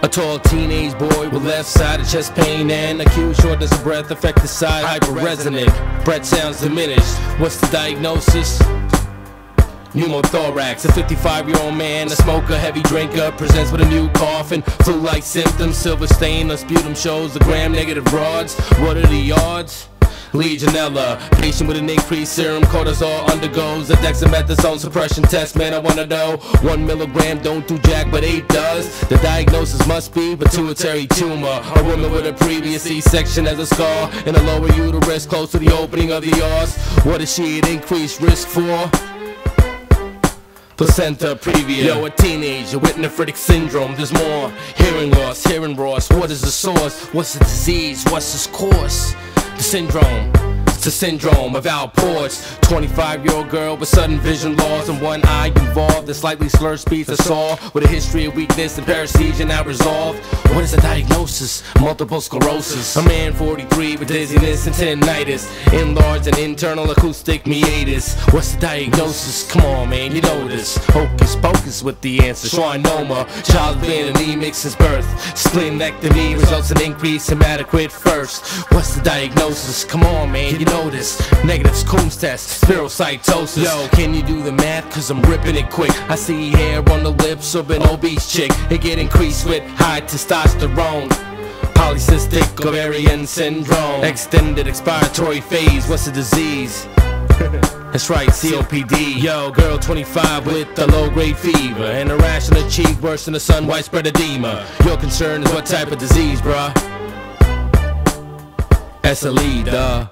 A tall teenage boy with left-sided chest pain and acute shortness of breath, affected side hyperresonant. Breath sounds diminished. What's the diagnosis? Pneumothorax. A 55-year-old man, a smoker, heavy drinker, presents with a new cough and flu-like symptoms. Silver stain on sputum shows the gram-negative rods. What are the odds? Legionella. Patient with an increased serum cortisol undergoes a dexamethasone suppression test. Man, I wanna know, 1 milligram don't do jack, but 8 does. The diagnosis must be pituitary tumor. A woman with a previous C-section has a scar in the lower uterus close to the opening of the arse. What is she at increased risk for? Placenta previa. Yo, a teenager with nephritic syndrome. There's more. Hearing loss, hearing loss. What is the source? What's the disease? What's its course? The syndrome. It's a syndrome of outports. 25-year-old girl with sudden vision loss and one eye involved. A slightly slurred speech I saw with a history of weakness and paresthesia now resolved. What is the diagnosis? Multiple sclerosis. A man 43 with dizziness and tinnitus, enlarged and internal acoustic meatus. What's the diagnosis? Come on, man, you know this. Hocus pocus with the answer. Schwannoma. Child's been anemic since birth. Splenectomy results in increased hematocrit first. What's the diagnosis? Come on, man, you know this. Negatives, Coombs test, spherocytosis. Yo, can you do the math? Cause I'm ripping it quick. I see hair on the lips of an obese chick. It get increased with high testosterone. Polycystic ovarian syndrome. Extended expiratory phase. What's the disease? That's right, COPD. Yo, girl 25 with a low-grade fever and a rash on her cheek worse than a sun widespread edema. Your concern is what type of disease, bruh? SLE, duh.